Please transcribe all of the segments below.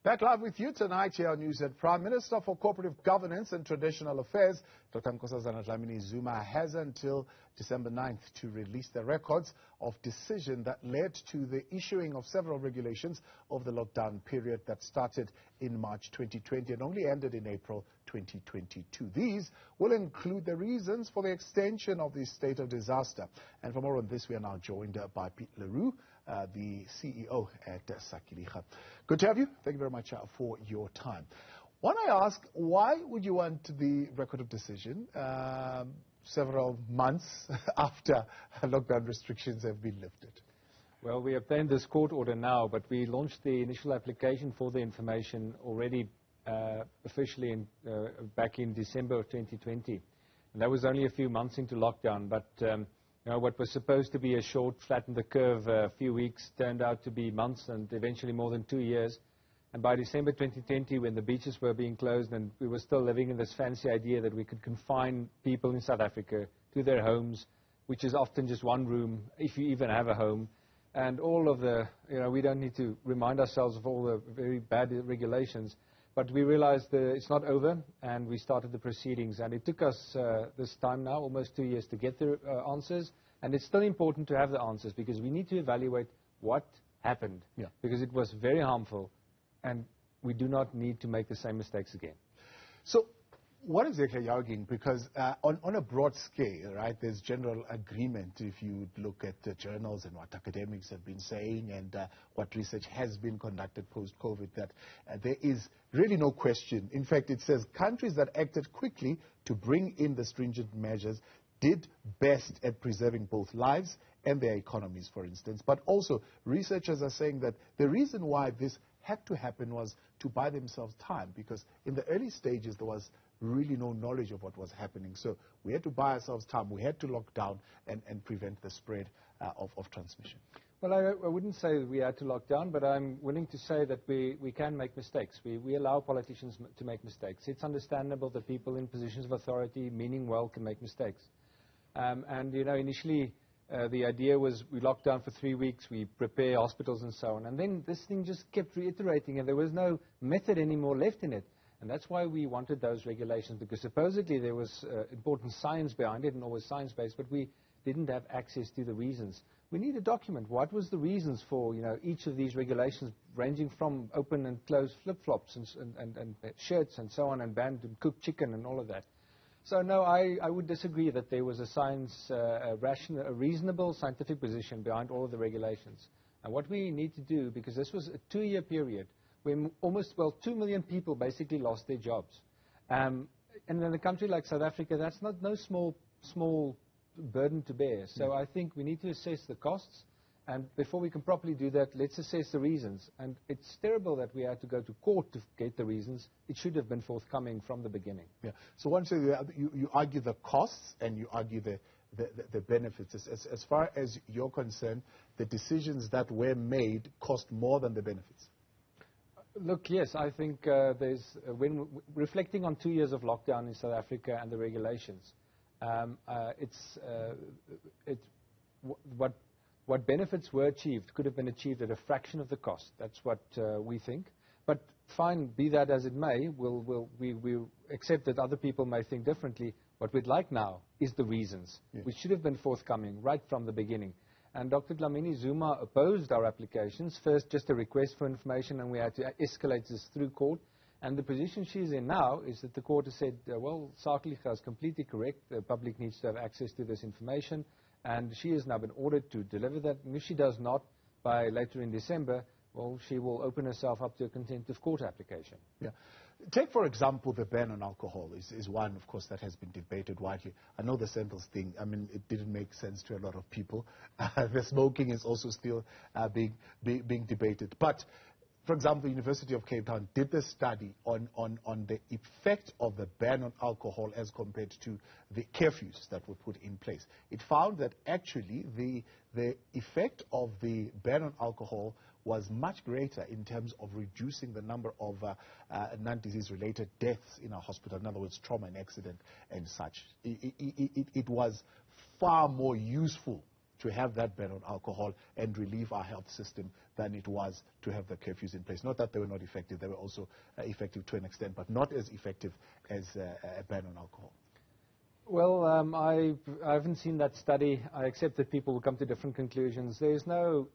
Back live with you tonight here on News at Prime. Minister for Cooperative Governance and Traditional Affairs, Dr. Nkosazana Dlamini-Zuma, has until December 9th to release the records of decision that led to the issuing of several regulations of the lockdown period that started in March 2020 and only ended in April 2022. These will include the reasons for the extension of the state of disaster. And for more on this, we are now joined by Piet, the CEO at Sakeliga. Good to have you. Thank you very much for your time. Want I ask, why would you want the record of decision several months after lockdown restrictions have been lifted? Well, we obtained this court order now, but we launched the initial application for the information already officially back in December of 2020. And that was only a few months into lockdown, but what was supposed to be a short, flatten the curve, a few weeks, turned out to be months and eventually more than 2 years. And by December 2020, when the beaches were being closed and we were still living in this fancy idea that we could confine people in South Africa to their homes, which is often just one room, if you even have a home, and all of the, we don't need to remind ourselves of all the very bad regulations, but we realized that it's not over, and we started the proceedings. And it took us this time now, almost 2 years, to get the answers. And it's still important to have the answers, because we need to evaluate what happened, because it was very harmful, and we do not need to make the same mistakes again. So what exactly are you arguing? Because on a broad scale, right, there's general agreement if you look at the journals and what academics have been saying and what research has been conducted post-COVID, that there is really no question. In fact, it says countries that acted quickly to bring in the stringent measures did best at preserving both lives and their economies, for instance. But also, researchers are saying that the reason why this had to happen was to buy themselves time, because in the early stages there was really no knowledge of what was happening. So we had to buy ourselves time. We had to lock down and prevent the spread of transmission. Well, I wouldn't say that we had to lock down, but I'm willing to say that we can make mistakes. We allow politicians to make mistakes. It's understandable that people in positions of authority, meaning well, can make mistakes. Initially, the idea was we locked down for 3 weeks, we prepare hospitals and so on. And then this thing just kept reiterating, and there was no method anymore left in it. And that's why we wanted those regulations, because supposedly there was important science behind it and always science-based, but we didn't have access to the reasons. We need a document. What was the reasons for each of these regulations, ranging from open and closed flip-flops and shirts and so on, and banned cooked chicken and all of that. So no, I would disagree that there was a reasonable scientific position behind all of the regulations. And what we need to do, because this was a 2-year period, when 2 million people basically lost their jobs. And in a country like South Africa, that's no small burden to bear. So I think we need to assess the costs. And before we can properly do that, let's assess the reasons. And it's terrible that we had to go to court to get the reasons. It should have been forthcoming from the beginning. Yeah. So once you argue the costs and you argue the benefits. As far as you're concerned, the decisions that were made cost more than the benefits. Look, yes, I think when reflecting on 2 years of lockdown in South Africa and the regulations, what benefits were achieved could have been achieved at a fraction of the cost. That's what we think. But fine, be that as it may, we accept that other people may think differently. What we'd like now is the reasons, which should have been forthcoming right from the beginning. And Dr. Dlamini-Zuma opposed our applications. First, just a request for information, and we had to escalate this through court. And the position she's in now is that the court has said, well, Sakeliga is completely correct. The public needs to have access to this information. And she has now been ordered to deliver that. And if she does not by later in December, well, she will open herself up to a contempt of court application. Yeah. Take, for example, the ban on alcohol is one, of course, that has been debated widely. I know the sandals thing, it didn't make sense to a lot of people. The smoking is also still being debated. But, for example, the University of Cape Town did the study on the effect of the ban on alcohol as compared to the curfews that were put in place. It found that actually the effect of the ban on alcohol was much greater in terms of reducing the number of non-disease related deaths in our hospital. In other words, trauma and accident and such. It was far more useful to have that ban on alcohol and relieve our health system than it was to have the curfews in place. Not that they were not effective, they were also effective to an extent, but not as effective as a ban on alcohol. Well, I haven't seen that study. I accept that people will come to different conclusions. There's no,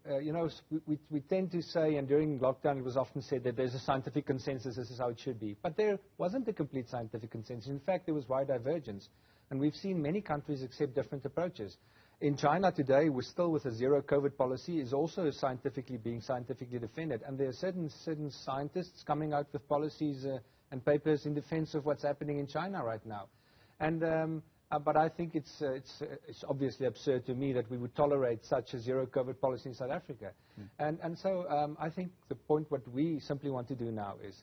we tend to say, and during lockdown it was often said that there's a scientific consensus, this is how it should be. But there wasn't a complete scientific consensus. In fact, there was wide divergence. And we've seen many countries accept different approaches. In China today, we're still with a zero COVID policy, is also being scientifically defended. And there are certain scientists coming out with policies and papers in defense of what's happening in China right now. And, but I think it's obviously absurd to me that we would tolerate such a zero COVID policy in South Africa. And so I think the point what we simply want to do now is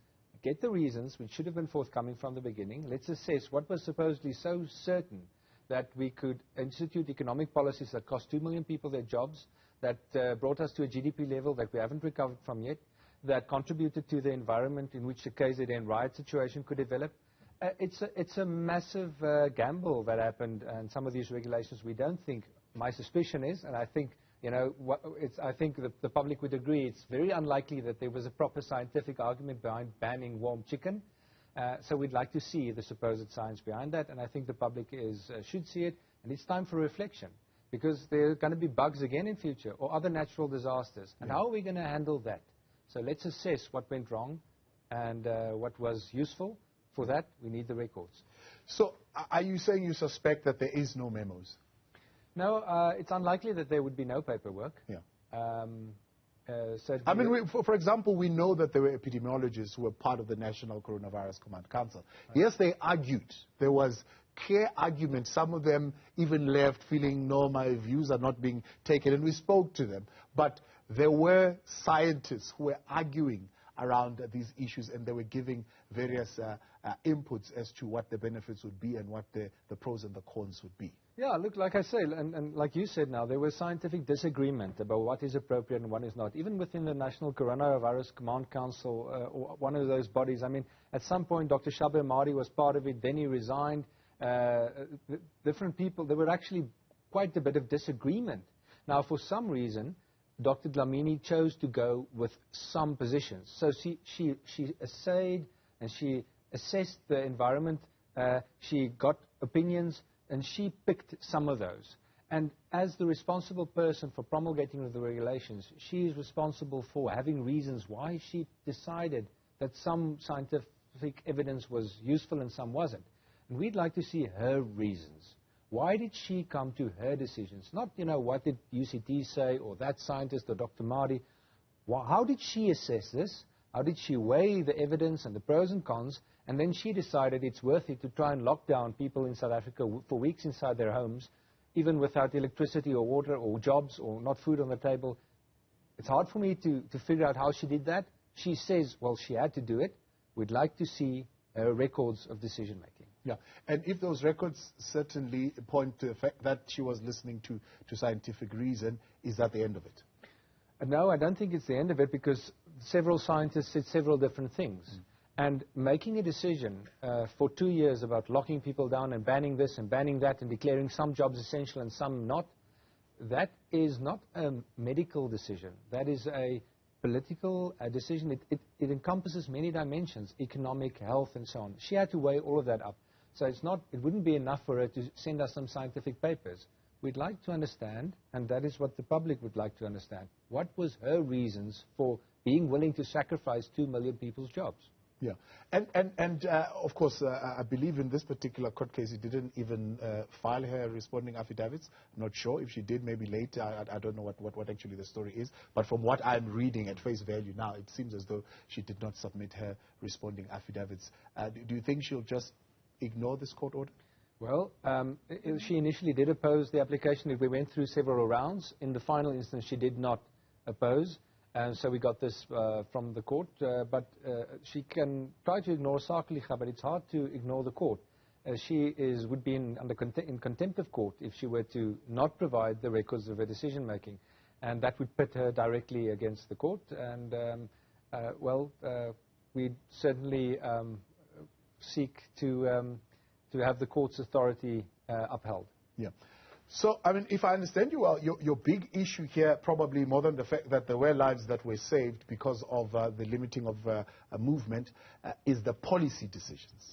get the reasons which should have been forthcoming from the beginning. Let's assess what was supposedly so certain that we could institute economic policies that cost 2 million people their jobs, that brought us to a GDP level that we haven't recovered from yet, that contributed to the environment in which the KZN riot situation could develop. It's a massive gamble that happened, and some of these regulations we don't think. My suspicion is, and I think I think the public would agree, it's very unlikely that there was a proper scientific argument behind banning warm chicken. So we'd like to see the supposed science behind that, and I think the public should see it. And it's time for reflection, because there are going to be bugs again in future or other natural disasters. And how are we going to handle that? So let's assess what went wrong and what was useful. For that, we need the records. So are you saying you suspect that there is no memos? No, it's unlikely that there would be no paperwork. Yeah. So I mean, for example, we know that there were epidemiologists who were part of the National Coronavirus Command Council. Right. Yes, they argued. There was clear argument. Some of them even left feeling, no, my views are not being taken, and we spoke to them. But there were scientists who were arguing around these issues, and they were giving various inputs as to what the benefits would be and what the pros and the cons would be. Yeah, look, like I say, and like you said now, there was scientific disagreement about what is appropriate and what is not. Even within the National Coronavirus Command Council, or one of those bodies, I mean, at some point Dr. Shabe Mari was part of it, then he resigned. Different people, there were actually quite a bit of disagreement. Now, for some reason, Dr. Dlamini chose to go with some positions. So she essayed and she assessed the environment, she got opinions, and she picked some of those. And as the responsible person for promulgating the regulations, she is responsible for having reasons why she decided that some scientific evidence was useful and some wasn't. And we'd like to see her reasons. Why did she come to her decisions? Not, what did UCT say or that scientist or Dr. Mardi. How did she assess this? How did she weigh the evidence and the pros and cons? And then she decided it's worth it to try and lock down people in South Africa for weeks inside their homes, even without electricity or water or jobs or not food on the table. It's hard for me to figure out how she did that. She says, well, she had to do it. We'd like to see records of decision-making. Yeah, and if those records certainly point to the fact that she was listening to scientific reason, is that the end of it? No, I don't think it's the end of it, because several scientists said several different things. And making a decision for 2 years about locking people down and banning this and banning that and declaring some jobs essential and some not, that is not a medical decision. That is a political decision. It encompasses many dimensions, economic, health, and so on. She had to weigh all of that up. So it wouldn't be enough for her to send us some scientific papers. We'd like to understand, and that is what the public would like to understand, what was her reasons for being willing to sacrifice 2 million people's jobs. Yeah, and of course, I believe in this particular court case, she didn't even file her responding affidavits. I'm not sure if she did, maybe later. I don't know what actually the story is. But from what I'm reading at face value now, it seems as though she did not submit her responding affidavits. Do you think she'll just ignore this court order? Well, she initially did oppose the application. We went through several rounds. In the final instance, she did not oppose. And so we got this from the court. But she can try to ignore Sakeliga, but it's hard to ignore the court. She would be in contempt of court if she were to not provide the records of her decision-making. And that would pit her directly against the court. And, we'd certainly seek to have the court's authority upheld. Yeah. So, I mean, if I understand you well, your big issue here, probably more than the fact that there were lives that were saved because of the limiting of movement, is the policy decisions.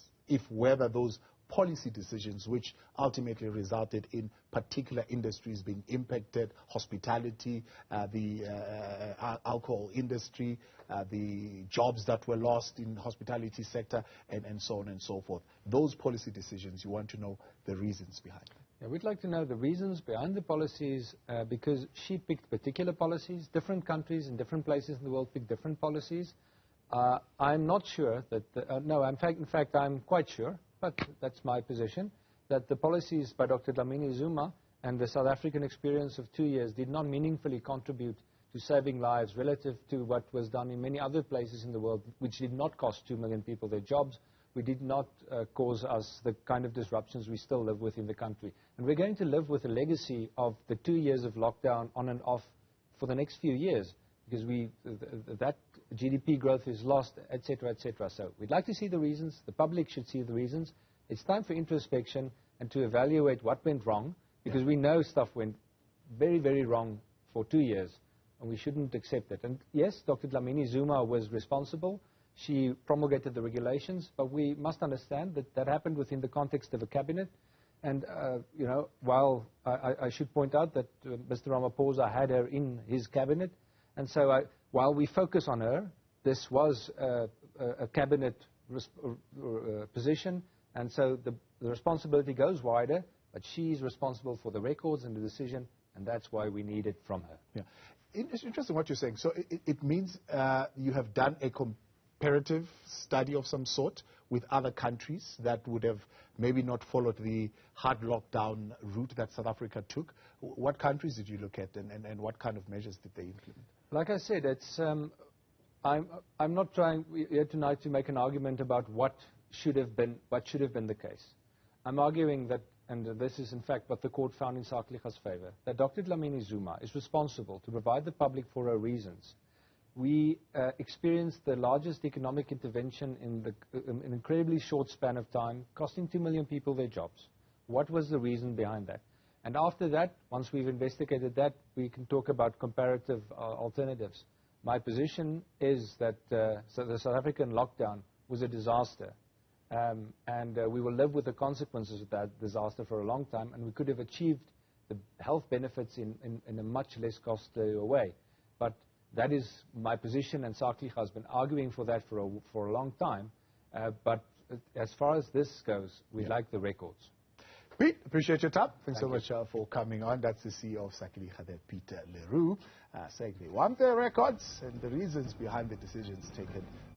Whether those policy decisions which ultimately resulted in particular industries being impacted, hospitality, the alcohol industry, the jobs that were lost in hospitality sector, and so on and so forth. Those policy decisions, you want to know the reasons behind them. Yeah, we'd like to know the reasons behind the policies because she picked particular policies. Different countries in different places in the world pick different policies. I'm not sure that, in fact, I'm quite sure, but that's my position, that the policies by Dr. Dlamini-Zuma and the South African experience of 2 years did not meaningfully contribute to saving lives relative to what was done in many other places in the world, which did not cost 2 million people their jobs. We did not cause us the kind of disruptions we still live with in the country. And we're going to live with a legacy of the 2 years of lockdown on and off for the next few years, because that GDP growth is lost, etc., etc. So we'd like to see the reasons. The public should see the reasons. It's time for introspection and to evaluate what went wrong, because we know stuff went very, very wrong for 2 years, and we shouldn't accept it. And yes, Dr. Dlamini-Zuma was responsible. She promulgated the regulations, but we must understand that that happened within the context of a cabinet. And, while I should point out that Mr. Ramaphosa had her in his cabinet, and so while we focus on her, this was a cabinet position, and so the responsibility goes wider, but she's responsible for the records and the decision, and that's why we need it from her. Yeah. It's interesting what you're saying. So it means you have done a comparative study of some sort with other countries that would have maybe not followed the hard lockdown route that South Africa took. What countries did you look at, and what kind of measures did they implement? Like I said, it's, I'm not trying here tonight to make an argument about what should have been the case. I'm arguing that, and this is in fact what the court found in Sakeliga's favor, that Dr. Dlamini-Zuma is responsible to provide the public for her reasons. We experienced the largest economic intervention in an incredibly short span of time, costing 2 million people their jobs. What was the reason behind that? And after that, once we've investigated that, we can talk about comparative alternatives. My position is that the South African lockdown was a disaster, and we will live with the consequences of that disaster for a long time, and we could have achieved the health benefits in a much less costly way. But that is my position, and Sakeliga has been arguing for that for a long time. But as far as this goes, we like the records. Piet, appreciate your time. Thanks so much for coming on. That's the CEO of Sakeliga, Piet Roux, saying they want their records and the reasons behind the decisions taken